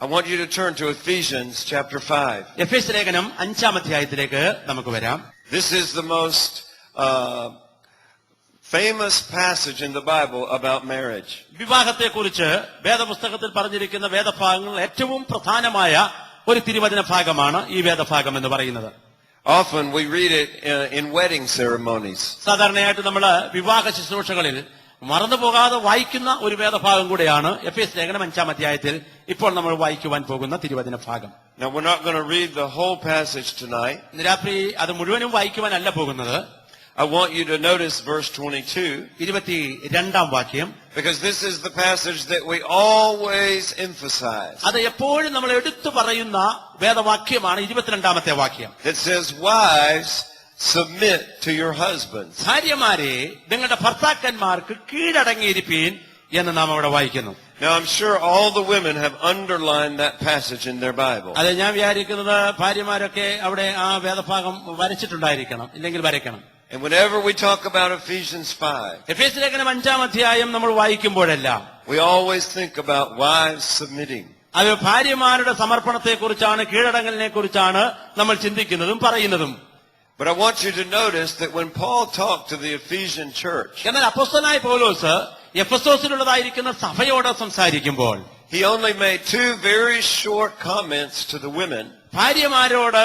I want you to turn to Ephesians chapter 5. എഫേസ്യ ലേഖനം 5-ാം അധ്യായത്തിലേക്ക് നമുക്ക് വരാം. This is the most famous passage in the Bible about marriage. വിവാഹത്തെക്കുറിച്ച് വേദപുസ്തകത്തിൽ പറഞ്ഞിരിക്കുന്ന വേദഭാഗങ്ങൾ ഏറ്റവും പ്രധാനമായ ഒരു തിരുവചന ഭാഗമാണ് ഈ വേദഭാഗം എന്ന് പറയുന്നത്. Often we read it in wedding ceremonies. സാധാരണയായിട്ട് നമ്മൾ വിവാഹ ശുശ്രൂഷകളിൽ മറന്നുപോകാതെ വായിക്കുന്ന ഒരു വേദഭാഗം കൂടെയാണ് എഫേസ്യ ലേഖനം 5-ാം അധ്യായത്തിൽ ഇപ്പോൾ നമ്മൾ വായിക്കുവാൻ പോകുന്ന തിരുവചന ഭാഗം. Now we're not going to read the whole passage tonight. ഇന്ന് രാത്രി അത് മുഴുവനും വായിക്കുവാനല്ല പോകുന്നത്. I want you to notice verse 22. 22-ാം വാക്യം. Because this is the passage that we always emphasize. അത് എപ്പോഴും നമ്മൾ എടുത്തു പറയുന്ന വേദവാക്യമാണ് 22-ാമത്തെ വാക്യം. It says, wives, submit to your husbands. ഭാര്യമാരെ നിങ്ങളുടെ ഭർത്താക്കന്മാർക്ക് കീഴടങ്ങിയിരിപ്പീൻ എന്ന് നാം അവിടെ വായിക്കുന്നു. Now I'm sure all the women have underlined that passage in their Bible. അതെ, ഞാൻ വിചാരിക്കുന്നത് ഭാര്യമാരൊക്കെ അവിടെ ആ വേദഭാഗം വരച്ചിട്ടുണ്ടായിരിക്കണം, ഇല്ലെങ്കിൽ വരയ്ക്കണം. And whenever we talk about Ephesians 5, എഫേസ്യ ലേഖനം 5-ാം അധ്യായം നമ്മൾ വായിക്കുമ്പോഴെല്ലാം we always think about wives submitting. അത് ഭാര്യമാരുടെ സമർപ്പണത്തെക്കുറിച്ചാണ്, കീഴടങ്ങലിനെ കുറിച്ചാണ് നമ്മൾ ചിന്തിക്കുന്നതും പറയുന്നതും. But I want you to notice that when Paul talked to the Ephesian church, എന്നാൽ അപ്പോസ്തലനായ പൗലോസ് എഫെസോസിലുള്ളതായിരിക്കുന്ന സഭയോട് സംസാരിക്കുമ്പോൾ he only made two very short comments to the women. ഭാര്യമാരോട്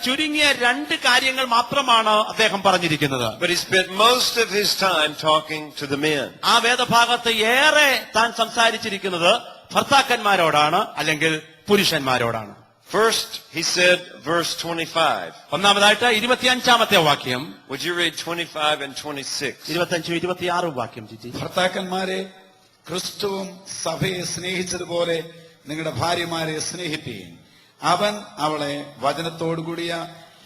ചുരുങ്ങിയ 2 കാര്യങ്ങൾ മാത്രമാണ് അദ്ദേഹം പറഞ്ഞിരിക്കുന്നത്. But he spent most of his time talking to the men. ആ വേദഭാഗത്ത് ഏറെ താൻ സംസാരിച്ചിരിക്കുന്നത് ഭർത്താക്കന്മാരോടാണ്, അല്ലെങ്കിൽ പുരുഷന്മാരോടാണ്. First, he said, verse 25. ഒന്നാമതായിട്ട് 25-ാമത്തെ വാക്യം. Would you read 25 and 26? 25-26 വാക്യം ജിജി. ഭർത്താക്കന്മാരെ, ക്രിസ്തുവും സഭയെ സ്നേഹിച്ചതുപോലെ നിങ്ങളുടെ ഭാര്യമാരെ സ്നേഹിപ്പീൻ. അവൻ അവളെ വചനത്തോടുകൂടിയ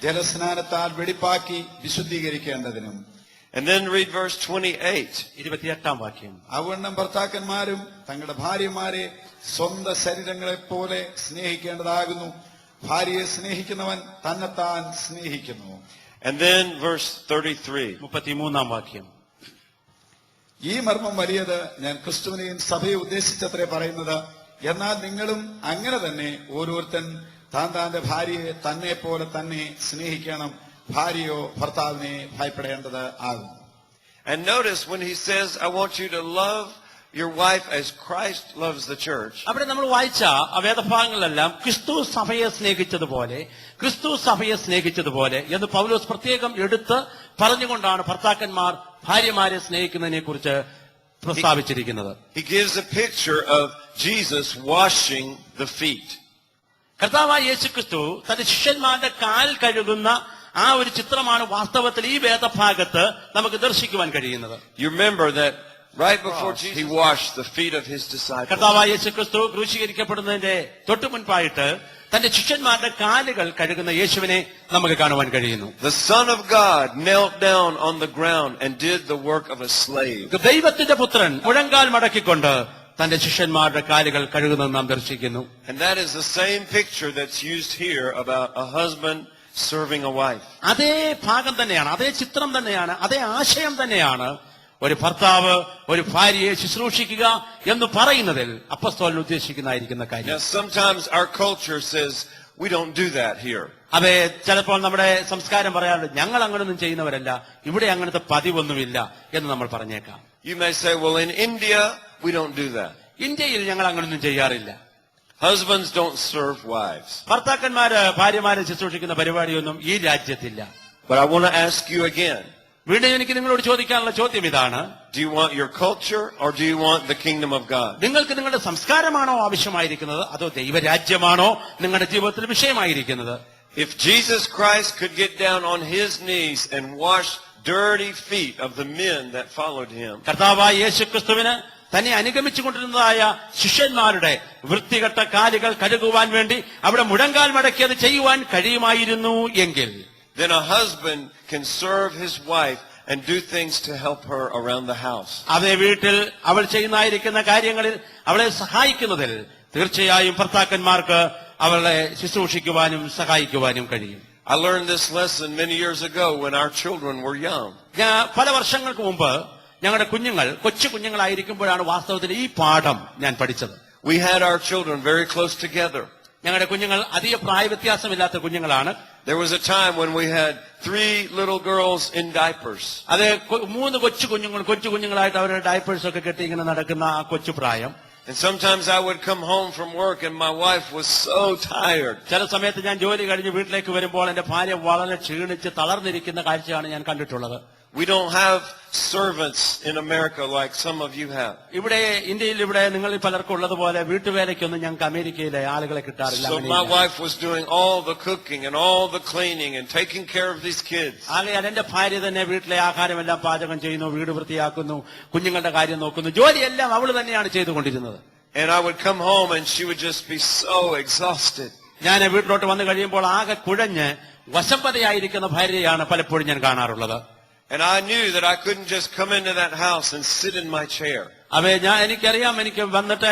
ജലസ്നാനത്താൽ വെടിപ്പാക്കി വിശുദ്ധീകരിക്കേണ്ടതിനും. And then read verse 28. 28-ാം വാക്യം. അവണ്ണം ഭർത്താക്കന്മാരും തങ്ങളുടെ ഭാര്യമാരെ സ്വന്തം ശരീരങ്ങളെപ്പോലെ സ്നേഹിക്കേണ്ടതാകുന്നു. ഭാര്യയെ സ്നേഹിക്കുന്നവൻ തന്നെത്താൻ സ്നേഹിക്കുന്നു. And then verse 33. 33-ാം വാക്യം. ഈ മർമ്മം വലിയത്, ഞാൻ ക്രിസ്തുവിനെയും സഭയെ ഉദ്ദേശിച്ചത്രേ പറയുന്നത്. എന്നാൽ നിങ്ങളും അങ്ങനെ തന്നെ ഓരോരുത്തൻ താന്റെ ഭാര്യയെ തന്നെ പോലെ തന്നെ സ്നേഹിക്കണം. ഭാര്യയോ ഭർത്താവിനെ ഭയപ്പെടേണ്ടത് ആകുന്നു. And notice when he says, I want you to love your wife as Christ loves the church. അവിടെ നമ്മൾ വായിച്ച ആ വേദഭാഗങ്ങളെല്ലാം ക്രിസ്തു സഭയെ സ്നേഹിച്ചതുപോലെ എന്ന് പൗലോസ് പ്രത്യേകം എടുത്ത് പറഞ്ഞുകൊണ്ടാണ് ഭർത്താക്കന്മാർ ഭാര്യമാരെ സ്നേഹിക്കുന്നതിനെ കുറിച്ച് പ്രസ്താവിച്ചിരിക്കുന്നത്. He gives a picture of Jesus washing the feet. കർത്താവായ യേശുക്രിസ്തു തന്റെ ശിഷ്യന്മാരുടെ കാൽ കഴുകുന്ന ആ ഒരു ചിത്രമാണ് വാസ്തവത്തിൽ ഈ വേദഭാഗത്ത് നമുക്ക് ദർശിക്കുവാൻ കഴിയുന്നത്. You remember that right before Jesus, he washed the feet of his disciples. കർത്താവായ യേശുക്രിസ്തു ക്രൂശീകരിക്കപ്പെടുന്നതിന്റെ തൊട്ടു മുൻപായിട്ട് തന്റെ ശിഷ്യന്മാരുടെ കാലുകൾ കഴുകുന്ന യേശുവിനെ നമുക്ക് കാണുവാൻ കഴിയുന്നു. The Son of God knelt down on the ground and did the work of a slave. ദൈവത്തിന്റെ പുത്രൻ മുഴങ്കാൽ മടക്കിക്കൊണ്ട് തന്റെ ശിഷ്യന്മാരുടെ കാലുകൾ കഴുകുന്നത് നാം ദർശിക്കുന്നു. And that is the same picture that's used here about a husband serving a wife. അതേ ഭാഗം തന്നെയാണ്, അതേ ചിത്രം തന്നെയാണ്, അതേ ആശയം തന്നെയാണ് ഒരു ഭർത്താവ് ഒരു ഭാര്യയെ ശുശ്രൂഷിക്കുക എന്ന് പറയുന്നതിൽ അപ്പോസ്തലൻ ഉദ്ദേശിക്കുന്നതായിരിക്കുന്ന കാര്യം. Now sometimes our culture says we don't do that here. അതെ, ചിലപ്പോൾ നമ്മുടെ സംസ്കാരം പറയാറുണ്ട്, ഞങ്ങൾ അങ്ങനൊന്നും ചെയ്യുന്നവരല്ല, ഇവിടെ അങ്ങനത്തെ പതിവൊന്നുമില്ല എന്ന് നമ്മൾ പറഞ്ഞേക്കാം. You may say, well, in India we don't do that. ഇന്ത്യയിൽ ഞങ്ങൾ അങ്ങനൊന്നും ചെയ്യാറില്ല. Husbands don't serve wives. ഭർത്താക്കന്മാര് ഭാര്യമാരെ ശുശ്രൂഷിക്കുന്ന പരിപാടിയൊന്നും ഈ രാജ്യത്തില്ല. But I want to ask you again. വീണ്ടും എനിക്ക് നിങ്ങളോട് ചോദിക്കാനുള്ള ചോദ്യം ഇതാണ്. Do you want your culture or do you want the kingdom of God? നിങ്ങൾക്ക് നിങ്ങളുടെ സംസ്കാരമാണോ ആവശ്യമായിരിക്കുന്നത്, അതോ ദൈവരാജ്യമാണോ നിങ്ങളുടെ ജീവിതത്തിൽ വിഷയമായിരിക്കുന്നത്? If Jesus Christ could get down on his knees and wash dirty feet of the men that followed him, കർത്താവായ യേശുക്രിസ്തുവിന് തന്നെ അനുഗമിച്ചുകൊണ്ടിരുന്നതായ ശിഷ്യന്മാരുടെ വൃത്തികെട്ട കാലുകൾ കഴുകുവാൻ വേണ്ടി അവിടെ മുഴങ്കാൽ മടക്കി അത് ചെയ്യുവാൻ കഴിയുമായിരുന്നു എങ്കിൽ, then a husband can serve his wife and do things to help her around the house. അതേ വീട്ടിൽ അവൾ ചെയ്യുന്നതായിരിക്കുന്ന കാര്യങ്ങളിൽ അവളെ സഹായിക്കുന്നതിൽ തീർച്ചയായും ഭർത്താക്കന്മാർക്ക് അവളെ ശുശ്രൂഷിക്കുവാനും സഹായിക്കുവാനും കഴിയും. I learned this lesson many years ago when our children were young. ഞാൻ പല വർഷങ്ങൾക്ക് മുമ്പ് ഞങ്ങളുടെ കൊച്ചു കുഞ്ഞുങ്ങളായിരിക്കുമ്പോഴാണ് വാസ്തവത്തിൽ ഈ പാഠം ഞാൻ പഠിച്ചത്. We had our children very close together. ഞങ്ങളുടെ കുഞ്ഞുങ്ങൾ അധിക പ്രായ വ്യത്യാസമില്ലാത്ത കുഞ്ഞുങ്ങളാണ്. There was a time when we had 3 little girls in diapers. അത് 3 കൊച്ചു കുഞ്ഞുങ്ങളായിട്ട് അവരുടെ ഡയപ്പേഴ്സ് ഒക്കെ കെട്ടി ഇങ്ങനെ നടക്കുന്ന ആ കൊച്ചു പ്രായം. And sometimes I would come home from work and my wife was so tired. ചില സമയത്ത് ഞാൻ ജോലി കഴിഞ്ഞ് വീട്ടിലേക്ക് വരുമ്പോൾ എന്റെ ഭാര്യ വളരെ ക്ഷീണിച്ച് തളർന്നിരിക്കുന്ന കാഴ്ചയാണ് ഞാൻ കണ്ടിട്ടുള്ളത്. We don't have servants in America like some of you have. ഇവിടെ ഇന്ത്യയിൽ ഇവിടെ നിങ്ങളിൽ പലർക്കും ഉള്ളതുപോലെ വീട്ടുവേലയ്ക്കൊന്നും ഞങ്ങൾക്ക് അമേരിക്കയിലെ ആളുകളെ കിട്ടാറില്ല. So my wife was doing all the cooking and all the cleaning and taking care of these kids. ആകയാൽ എന്റെ ഭാര്യ തന്നെ വീട്ടിലെ ആഹാരമെല്ലാം പാചകം ചെയ്യുന്നു, വീട് വൃത്തിയാക്കുന്നു, കുഞ്ഞുങ്ങളുടെ കാര്യം നോക്കുന്നു, ജോലിയെല്ലാം അവള് തന്നെയാണ് ചെയ്തുകൊണ്ടിരുന്നത്. And I would come home and she would just be so exhausted. ഞാൻ വീട്ടിലോട്ട് വന്നു കഴിയുമ്പോൾ ആകെ കുഴഞ്ഞ് വശംവദയായിരിക്കുന്ന ഭാര്യയാണ് പലപ്പോഴും ഞാൻ കാണാറുള്ളത്. And I knew that I couldn't just come into that house and sit in my chair. എനിക്കറിയാം, എനിക്ക് വന്നിട്ട്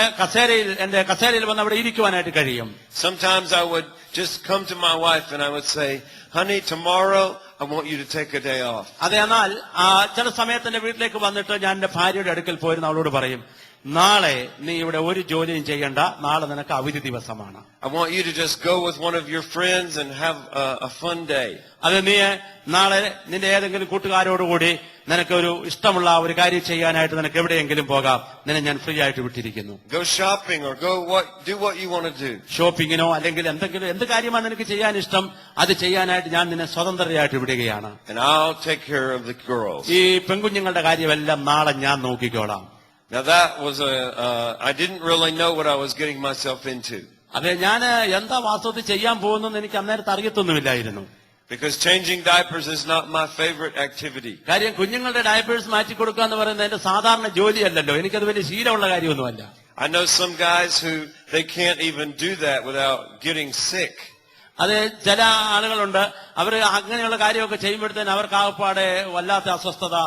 എന്റെ കസേരയിൽ വന്ന് അവിടെ ഇരിക്കുവാനായിട്ട് കഴിയും. Sometimes I would just come to my wife and I would say, honey, tomorrow I want you to take a day off. അതെ, എന്നാൽ ചില സമയത്ത് എന്റെ വീട്ടിലേക്ക് വന്നിട്ട് ഞാൻ എന്റെ ഭാര്യയുടെ അടുക്കൽ പോയിരുന്ന അവളോട് പറയും, നാളെ നീ ഇവിടെ ഒരു ജോലിയും ചെയ്യണ്ട, നാളെ നിനക്ക് അവധി ദിവസമാണ്. I want you to just go with one of your friends and have a fun day. അത് നീ നാളെ നിന്റെ ഏതെങ്കിലും കൂട്ടുകാരോടുകൂടി നിനക്ക് ഒരു ഇഷ്ടമുള്ള ഒരു കാര്യം ചെയ്യാനായിട്ട് നിനക്ക് എവിടെയെങ്കിലും പോകാം, നിന്നെ ഞാൻ ഫ്രീ ആയിട്ട് വിട്ടിരിക്കുന്നു. Go shopping or do what you want to do. ഷോപ്പിങ്ങിനോ അല്ലെങ്കിൽ എന്ത് കാര്യമാണ് നിനക്ക് ചെയ്യാൻ ഇഷ്ടം, അത് ചെയ്യാനായിട്ട് ഞാൻ നിന്നെ സ്വതന്ത്രയായിട്ട് വിടുകയാണ്. And I'll take care of the girls. ഈ പെൺകുഞ്ഞുങ്ങളുടെ കാര്യമെല്ലാം നാളെ ഞാൻ നോക്കിക്കോളാം. Now that was I didn't really know what I was getting myself into. അതെ, ഞാൻ എന്താ വാസ്തവത്തിൽ ചെയ്യാൻ പോകുന്നെന്ന് എനിക്ക് അന്നേരത്ത് അറിയത്തൊന്നുമില്ലായിരുന്നു. Because changing diapers is not my favorite activity. കാര്യം കുഞ്ഞുങ്ങളുടെ ഡയപ്പേഴ്സ് മാറ്റിക്കൊടുക്കുക എന്ന് പറയുന്നത് എന്റെ സാധാരണ ജോലിയല്ലല്ലോ, എനിക്കത് വലിയ ശീലമുള്ള കാര്യമൊന്നുമല്ല. I know some guys who they can't even do that without getting sick. അത് ചില ആളുകളുണ്ട്, അവർ അങ്ങനെയുള്ള കാര്യമൊക്കെ ചെയ്യുമ്പോഴത്തേന് അവർക്ക് ആകപ്പാടെ വല്ലാത്ത അസ്വസ്ഥത,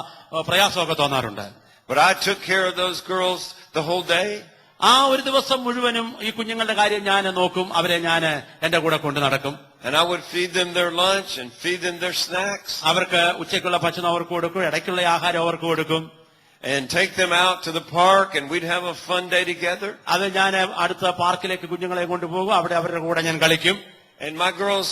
പ്രയാസമൊക്കെ തോന്നാറുണ്ട്. But I took care of those girls the whole day. ആ ഒരു ദിവസം മുഴുവനും ഈ കുഞ്ഞുങ്ങളുടെ കാര്യം ഞാൻ നോക്കും, അവരെ ഞാൻ എന്റെ കൂടെ കൊണ്ട് നടക്കും. And I would feed them their lunch and feed them their snacks. അവർക്ക് ഉച്ചയ്ക്കുള്ള ഭക്ഷണം അവർക്ക് കൊടുക്കും, ഇടയ്ക്കുള്ള ആഹാരം അവർക്ക് കൊടുക്കും. And take them out to the park and we'd have a fun day together. അത് ഞാൻ അടുത്ത പാർക്കിലേക്ക് കുഞ്ഞുങ്ങളെ കൊണ്ടുപോകും, അവിടെ അവരുടെ കൂടെ ഞാൻ കളിക്കും. And my girls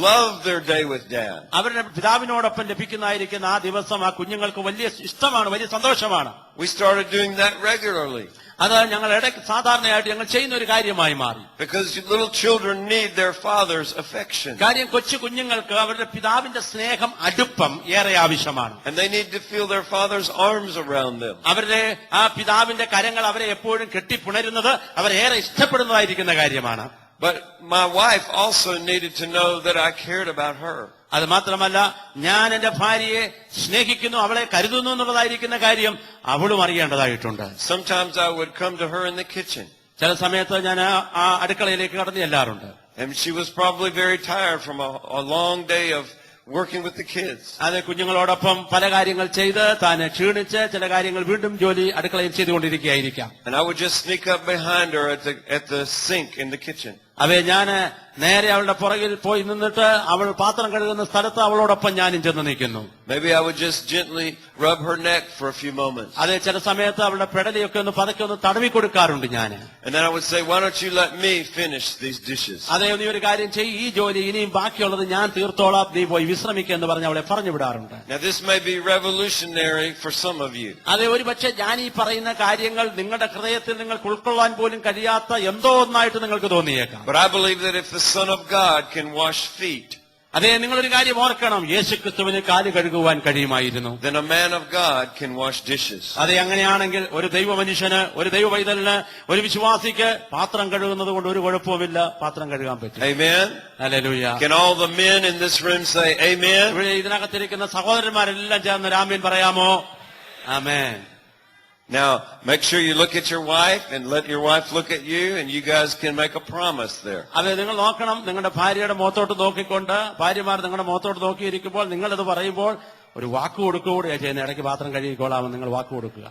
love their day with dad. അവരുടെ പിതാവിനോടൊപ്പം ലഭിക്കുന്നതായിരിക്കുന്ന ആ ദിവസം ആ കുഞ്ഞുങ്ങൾക്ക് വലിയ ഇഷ്ടമാണ്, വലിയ സന്തോഷമാണ്. We started doing that regularly. അത് ഞങ്ങൾ ഇടയ്ക്ക് സാധാരണയായിട്ട് ഞങ്ങൾ ചെയ്യുന്ന ഒരു കാര്യമായി മാറി. Because little children need their father's affection. കാര്യം കൊച്ചു കുഞ്ഞുങ്ങൾക്ക് അവരുടെ പിതാവിന്റെ സ്നേഹം, അടുപ്പം ഏറെ ആവശ്യമാണ്. And they need to feel their father's arms around them. അവരുടെ ആ പിതാവിന്റെ കരങ്ങൾ അവരെ എപ്പോഴും കെട്ടിപ്പുണരുന്നത് അവരേറെ ഇഷ്ടപ്പെടുന്നതായിരിക്കുന്ന കാര്യമാണ്. But my wife also needed to know that I cared about her. അത് മാത്രമല്ല, ഞാൻ എന്റെ ഭാര്യയെ സ്നേഹിക്കുന്നു, അവളെ കരുതുന്നു എന്നുള്ളതായിരിക്കുന്ന കാര്യം അവളും അറിയേണ്ടതായിട്ടുണ്ട്. Sometimes I would come to her in the kitchen. ചില സമയത്ത് ഞാൻ ആ അടുക്കളയിലേക്ക് കടന്നു ചെല്ലാറുണ്ട്. And she was probably very tired from a long day of working with the kids. അത് കുഞ്ഞുങ്ങളോടൊപ്പം പല കാര്യങ്ങൾ ചെയ്ത് താൻ ക്ഷീണിച്ച് ചില കാര്യങ്ങൾ വീണ്ടും ജോലി അടുക്കളയിൽ ചെയ്തുകൊണ്ടിരിക്കുകയായിരിക്കാം. And I would just sneak up behind her at the sink in the kitchen. അവയെ ഞാൻ നേരെ അവളുടെ പുറകിൽ പോയി നിന്നിട്ട് അവൾ പാത്രം കഴുകുന്ന സ്ഥലത്ത് അവളോടൊപ്പം ഞാനും ചെന്ന് നിൽക്കുന്നു. Maybe I would just gently rub her neck for a few moments. അതെ, ചില സമയത്ത് അവളുടെ പെടലിയൊക്കെ ഒന്ന് പതുക്കെ ഒന്ന് തടവി കൊടുക്കാറുണ്ട് ഞാൻ. And then I would say, why don't you let me finish these dishes? അതെ, നീ ഒരു കാര്യം ചെയ്യ്, ഈ ജോലി ഇനിയും ബാക്കിയുള്ളത് ഞാൻ തീർത്തോളാം, നീ പോയി വിശ്രമിക്കുക എന്ന് പറഞ്ഞ് അവളെ പറഞ്ഞു വിടാറുണ്ട്. Now this may be revolutionary for some of you. അതെ, ഒരു പക്ഷേ ഞാൻ ഈ പറയുന്ന കാര്യങ്ങൾ നിങ്ങളുടെ ഹൃദയത്തിൽ നിങ്ങൾക്ക് ഉൾക്കൊള്ളാൻ പോലും കഴിയാത്ത എന്തോ ഒന്നായിട്ട് നിങ്ങൾക്ക് തോന്നിയേക്കാം. But I believe that if the Son of God can wash feet, അതെ, നിങ്ങളൊരു കാര്യം ഓർക്കണം, യേശുക്രിസ്തുവിന് കാല് കഴുകുവാൻ കഴിയുമായിരുന്നു. then a man of God can wash dishes. അതെ, അങ്ങനെയാണെങ്കിൽ ഒരു ദൈവ മനുഷ്യന്, ഒരു ദൈവ പൈതലിന്, ഒരു വിശ്വാസിക്ക് പാത്രം കഴുകുന്നത് കൊണ്ട് ഒരു കുഴപ്പവുമില്ല, പാത്രം കഴുകാൻ പറ്റും. Amen. Hallelujah. Can all the men in this room say amen? ഇവിടെ ഇതിനകത്തിരിക്കുന്ന സഹോദരന്മാരെല്ലാം ചേർന്ന് ആമേൻ പറയാമോ? ആമേൻ. Now, make sure you look at your wife and let your wife look at you and you guys can make a promise there. അതെ, നിങ്ങൾ നോക്കണം, നിങ്ങളുടെ ഭാര്യയുടെ മുഖത്തോട്ട് നോക്കിക്കൊണ്ട്, ഭാര്യമാർ നിങ്ങളുടെ മുഖത്തോട്ട് നോക്കിയിരിക്കുമ്പോൾ നിങ്ങളത് പറയുമ്പോൾ ഒരു വാക്ക് കൊടുക്കുകയാണ് ചെയ്യുന്നത്. ഇടയ്ക്ക് പാത്രം കഴുകിക്കോളാമെന്ന് നിങ്ങൾ വാക്ക് കൊടുക്കുക.